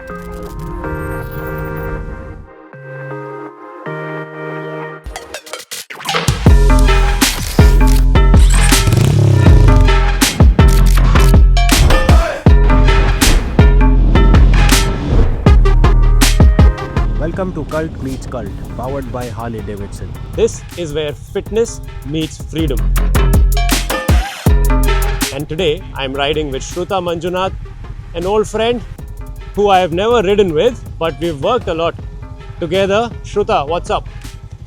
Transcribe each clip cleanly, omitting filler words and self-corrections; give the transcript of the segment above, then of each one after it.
Welcome to Cult Meets Cult, powered by Harley Davidson. This is where fitness meets freedom. And today I'm riding with Shrutha Manjunath, an old friend who I have never ridden with, but we've worked a lot together. Shrutha, what's up?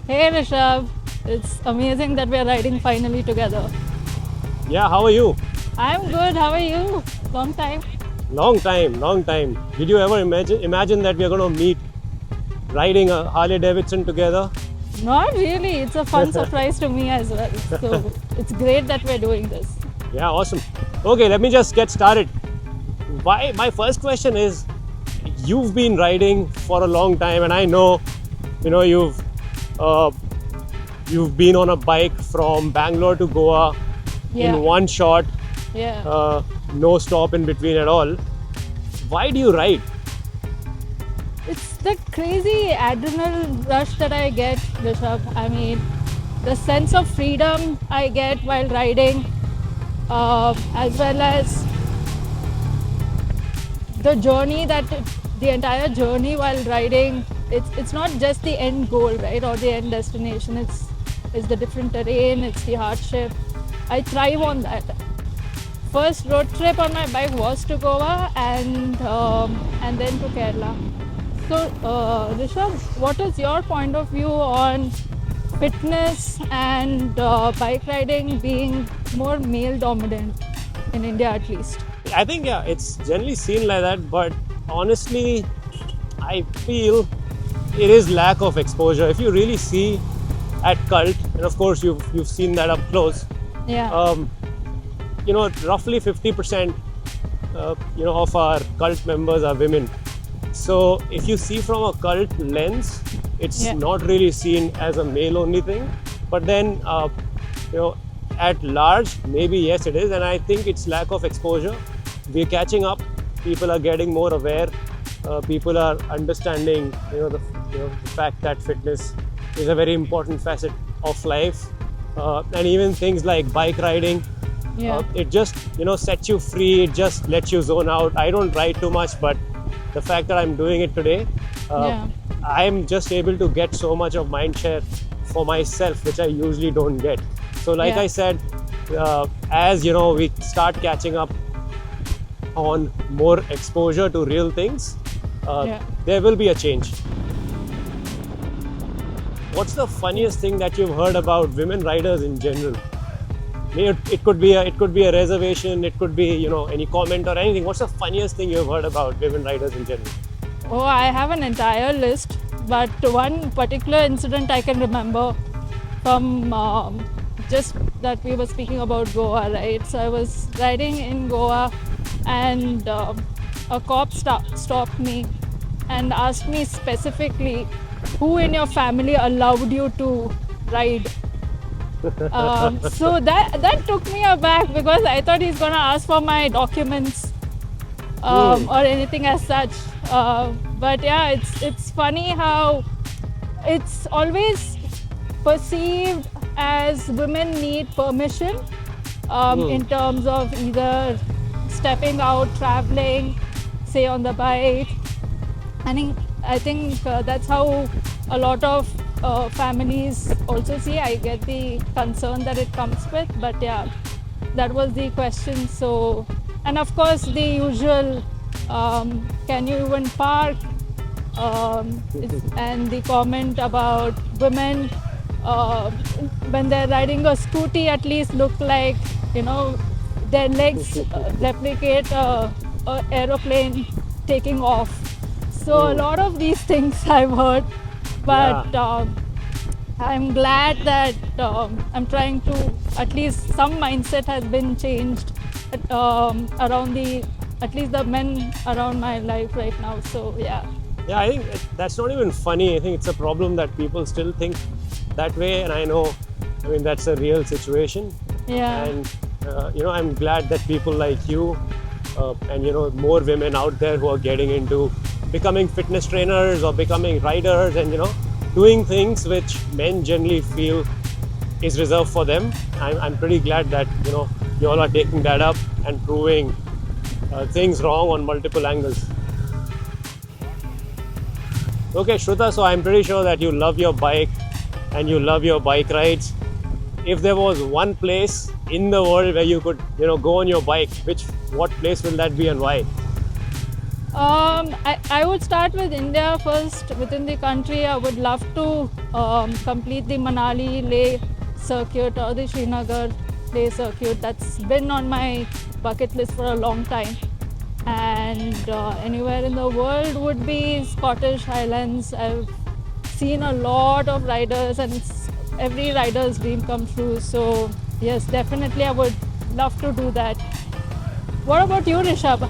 Hey Rishabh, it's amazing that we're riding finally together. Yeah, how are you? I'm good, how are you? Long time. Long time. Did you ever imagine that we're going to meet riding a Harley Davidson together? Not really, it's a fun surprise to me as well. So it's great that we're doing this. Yeah, awesome. Okay, let me just get started. My first question is, you've been riding for a long time, and I know, you've been on a bike from Bangalore to Goa in one shot. Yeah. No stop in between at all. Why do you ride? It's the crazy adrenaline rush that I get, Rishabh. I mean, the sense of freedom I get while riding, as well as the journey the entire journey while riding. It's not just the end goal, right, or the end destination. It's the different terrain, it's the hardship. I thrive on that. First road trip on my bike was to Goa and then to Kerala. So, Rishabh, what is your point of view on fitness and bike riding being more male dominant in India at least? I think, it's generally seen like that, but honestly, I feel it is lack of exposure. If you really see at Cult, and of course you've seen that up close, roughly 50% of our Cult members are women. So if you see from a cult lens, it's not really seen as a male only thing. But then, at large, maybe yes it is. And I think it's lack of exposure. We're catching up. People are getting more aware. People are understanding, the fact that fitness is a very important facet of life. And even things like bike riding, it just, sets you free. It just lets you zone out. I don't ride too much, but the fact that I'm doing it today, I'm just able to get so much of mind share for myself, which I usually don't get. So like I said, as we start catching up on more exposure to real things, there will be a change. What's the funniest thing that you've heard about women riders in general? It could be a reservation, it could be any comment or anything. What's the funniest thing you've heard about women riders in general? Oh, I have an entire list, but one particular incident I can remember from just that we were speaking about Goa, right? So I was riding in Goa and a cop stopped me and asked me specifically, who in your family allowed you to ride? So that took me aback because I thought he's gonna ask for my documents or anything as such. But yeah, it's funny how it's always perceived as women need permission in terms of either stepping out, traveling, say on the bike. I think that's how a lot of families also see. I get the concern that it comes with, but yeah, that was the question. So, and of course the usual, can you even park? And the comment about women when they're riding a scooty, at least look like their legs replicate a aeroplane taking off. So a lot of these things I've heard, but I'm glad that I'm trying to, at least some mindset has been changed around at least the men around my life right now. So yeah, I think that's not even funny. I think it's a problem that people still think that way, and I mean that's a real situation. And I'm glad that people like you and more women out there who are getting into becoming fitness trainers or becoming riders, and doing things which men generally feel is reserved for them. I'm pretty glad that you all are taking that up and proving things wrong on multiple angles. Okay, Shrutha, so I'm pretty sure that you love your bike and you love your bike rides. If there was one place in the world where you could go on your bike, what place will that be and why? I would start with India first. Within the country, I would love to complete the Manali Leh circuit or the Srinagar Leh circuit. That's been on my bucket list for a long time. And anywhere in the world would be Scottish Highlands. I've seen a lot of riders, and it's every rider's dream come true. So yes, definitely I would love to do that. What about you, Rishabh?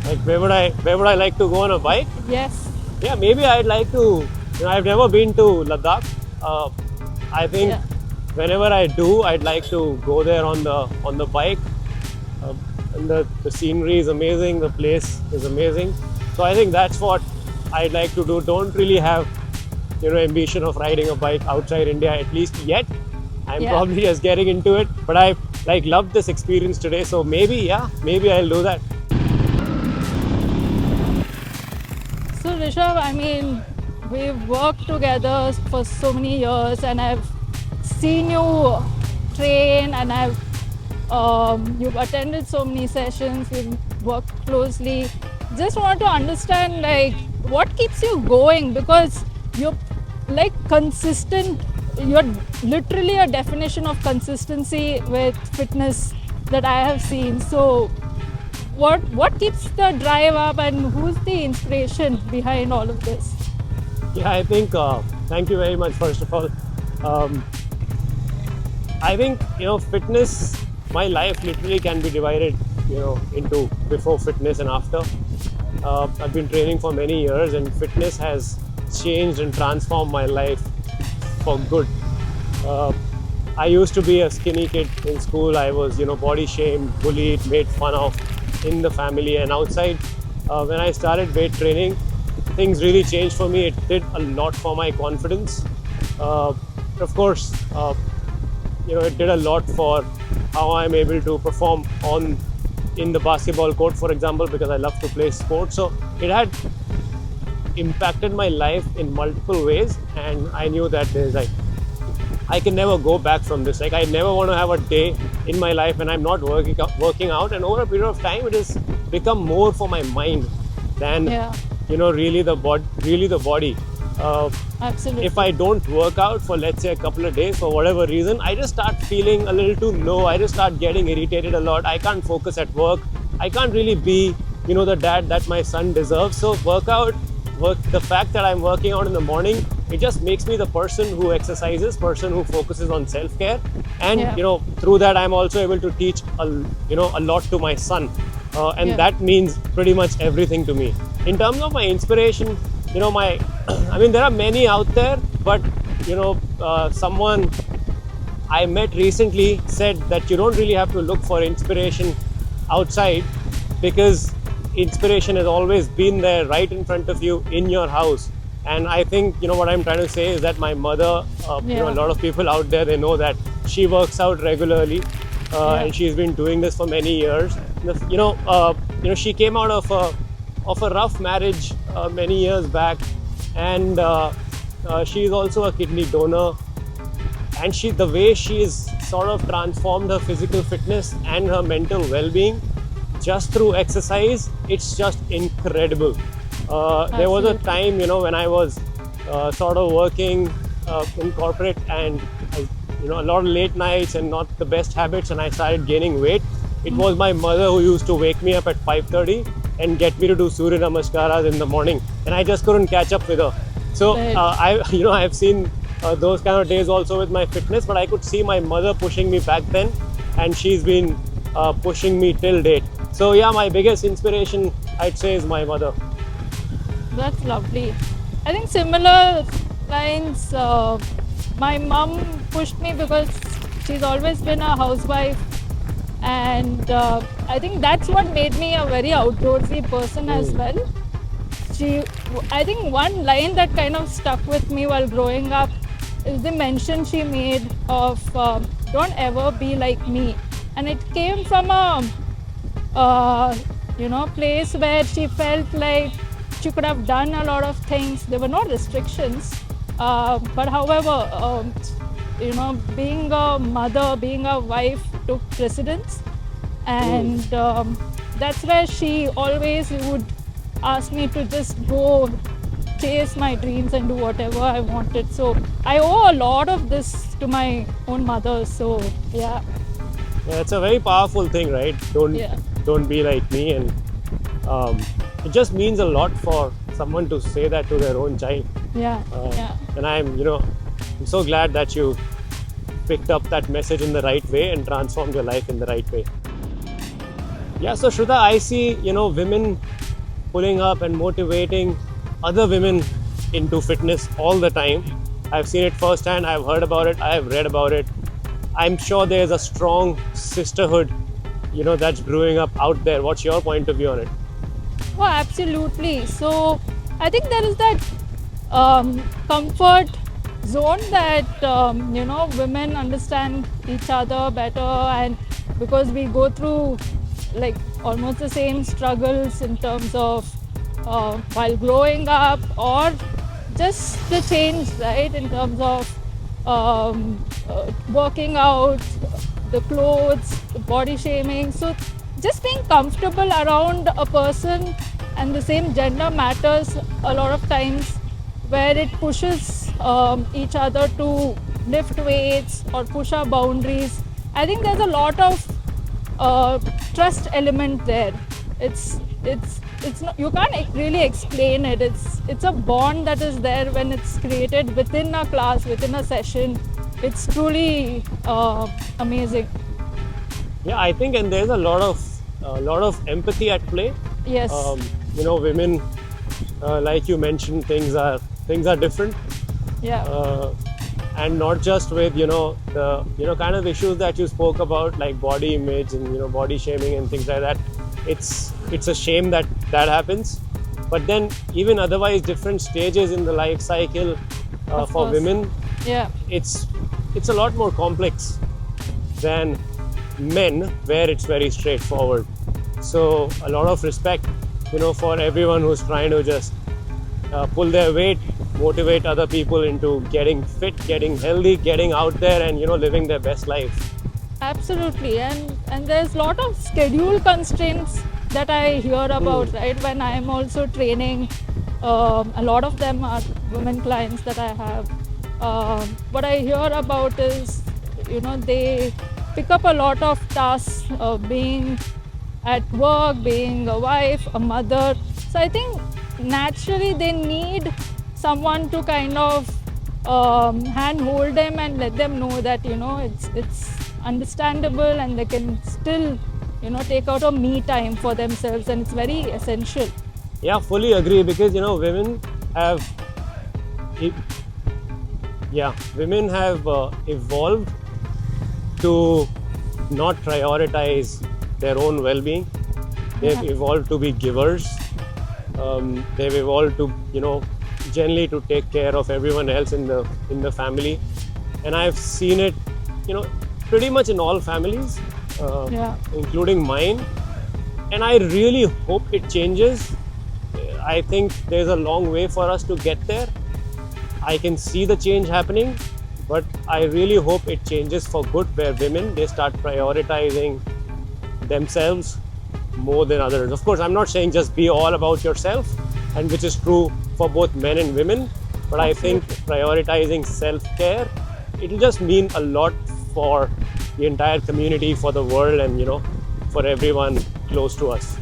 Like where would I like to go on a bike? Yes. Yeah, maybe I'd like to. I've never been to Ladakh. I think whenever I do, I'd like to go there on the bike. And the scenery is amazing. The place is amazing. So I think that's what I'd like to do. Don't really have ambition of riding a bike outside India, at least yet. I'm probably just getting into it, but I've loved this experience today. So maybe I'll do that. So Rishabh, I mean, we've worked together for so many years, and I've seen you train, and you've attended so many sessions, we've worked closely. Just want to understand what keeps you going, because you're consistent. You're literally a definition of consistency with fitness that I have seen. So what keeps the drive up, and who's the inspiration behind all of this? Yeah, I think thank you very much, first of all. I think fitness, my life literally can be divided into before fitness and after. I've been training for many years, and fitness has changed and transformed my life for good. I used to be a skinny kid in school. I was body shamed, bullied, made fun of in the family and outside. When I started weight training, things really changed for me. It did a lot for my confidence. Of course, it did a lot for how I'm able to perform in the basketball court, for example, because I love to play sports. So it had impacted my life in multiple ways, and I knew that I can never go back from this. I never want to have a day in my life when I'm not working out. And over a period of time, it has become more for my mind than really the body. Absolutely. If I don't work out for, let's say, a couple of days for whatever reason, I just start feeling a little too low. I just start getting irritated a lot. I can't focus at work. I can't really be the dad that my son deserves. So the fact that I'm working out in the morning, it just makes me the person who exercises, person who focuses on self-care, and through that I'm also able to teach a lot to my son, and that means pretty much everything to me. In terms of my inspiration, I mean, there are many out there, but someone I met recently said that you don't really have to look for inspiration outside, because inspiration has always been there right in front of you in your house. And I think what I'm trying to say is that my mother, a lot of people out there, they know that she works out regularly, and she's been doing this for many years. She came out of a rough marriage many years back, and she's also a kidney donor. And the way she's sort of transformed her physical fitness and her mental well-being just through exercise, it's just incredible. There was a time, when I was sort of working in corporate, and a lot of late nights and not the best habits, and I started gaining weight. It was my mother who used to wake me up at 5:30 and get me to do Surya Namaskaras in the morning, and I just couldn't catch up with her. So I've seen those kind of days also with my fitness, but I could see my mother pushing me back then, and she's been pushing me till date. So my biggest inspiration, I'd say, is my mother. That's lovely. I think similar lines, my mom pushed me because she's always been a housewife, and I think that's what made me a very outdoorsy person as well. I think one line that kind of stuck with me while growing up is the mention she made of don't ever be like me. And it came from a place where she felt like she could have done a lot of things. There were no restrictions, but however, being a mother, being a wife took precedence, and that's where she always would ask me to just go chase my dreams and do whatever I wanted. So I owe a lot of this to my own mother. So yeah. Yeah, it's a very powerful thing, right? Don't be like me, and it just means a lot for someone to say that to their own child. Yeah. And I'm so glad that you picked up that message in the right way and transformed your life in the right way. Yeah, so Shrutha, I see women pulling up and motivating other women into fitness all the time. I've seen it firsthand. I've heard about it. I've read about it. I'm sure there's a strong sisterhood, that's brewing up out there. What's your point of view on it? Oh, absolutely. So I think there is that comfort zone that women understand each other better, and because we go through like almost the same struggles in terms of while growing up, or just the change, right, in terms of working out, the clothes, the body shaming. So just being comfortable around a person and the same gender matters a lot of times, where it pushes each other to lift weights or push our boundaries. I think there's a lot of trust element there. It's not, you can't really explain it. It's a bond that is there when it's created within a class, within a session. It's truly amazing. Yeah, I think, and there's a lot of empathy at play. Yes. Women, like you mentioned, things are different. Yeah. And not just with the kind of issues that you spoke about, like body image and body shaming and things like that. It's a shame that happens, but then even otherwise different stages in the life cycle for women, yeah, it's a lot more complex than men, where it's very straightforward. So a lot of respect for everyone who's trying to just pull their weight, motivate other people into getting fit, getting healthy, getting out there and living their best life. Absolutely. And there's a lot of schedule constraints that I hear about, right? When I'm also training, a lot of them are women clients that I have. What I hear about is, they pick up a lot of tasks, being at work, being a wife, a mother. So I think naturally they need someone to kind of handhold them and let them know that it's understandable, and they can still take out a me time for themselves, and it's very essential. Yeah, fully agree, because women have evolved to not prioritize their own well-being. They've evolved to be givers. They've evolved to generally to take care of everyone else in the family, and I've seen it pretty much in all families, including mine, and I really hope it changes. I think there's a long way for us to get there. I can see the change happening, but I really hope it changes for good, where women, they start prioritizing themselves more than others. Of course, I'm not saying just be all about yourself, and which is true for both men and women, but I think prioritizing self-care, it'll just mean a lot for the entire community, for the world, and for everyone close to us.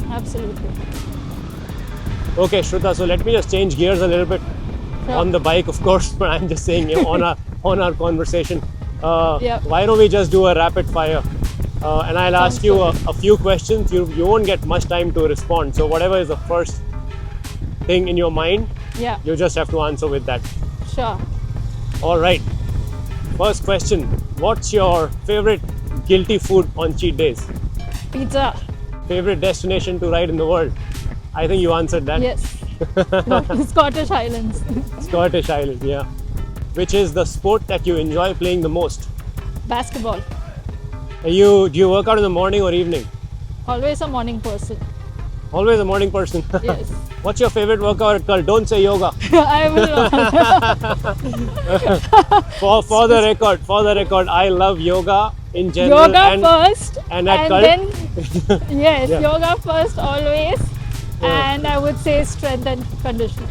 Absolutely. Okay, Shrutha, so let me just change gears a little bit. Sure. On the bike, of course, but I'm just saying on our conversation. Why don't we just do a rapid fire? And I'll ask you a few questions. You won't get much time to respond. So whatever is the first thing in your mind, you just have to answer with that. Sure. All right. First question. What's your favorite guilty food on cheat days? Pizza. Favorite destination to ride in the world? I think you answered that. Yes. Scottish Highlands. Scottish Island, yeah. Which is the sport that you enjoy playing the most? Basketball. Do you work out in the morning or evening? Always a morning person. Always a morning person. Yes. What's your favorite workout at Cult? Don't say yoga. I will. For the record, I love yoga in general. Yoga first. and at Cult. then, yes, Yeah. yoga first always. Yeah. And I would say strength and conditioning.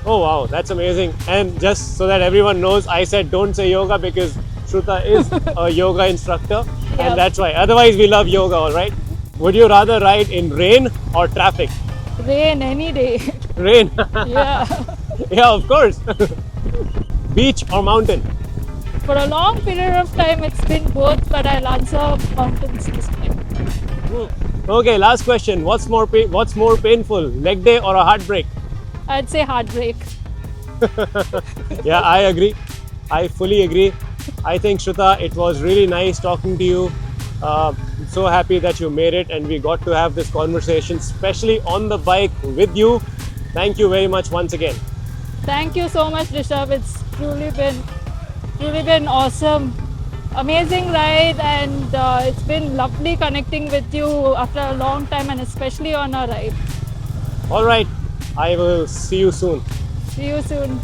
Oh wow, that's amazing. And just so that everyone knows, I said don't say yoga because Shrutha is a yoga instructor, Yep. and that's why. Otherwise, we love yoga, all right? Would you rather ride in rain or traffic? Rain any day. Rain. Yeah. Yeah, of course. Beach or mountain? For a long period of time, it's been both, but I'll answer mountains this time. Okay, last question. What's more painful, leg day or a heartbreak? I'd say heartbreak. Yeah, I agree. I fully agree. I think Shrutha, it was really nice talking to you. I'm so happy that you made it and we got to have this conversation, especially on the bike with you. Thank you very much once again. Thank you so much, Rishabh. It's truly been awesome. Amazing ride, and it's been lovely connecting with you after a long time, and especially on our ride. All right, I will see you soon. See you soon.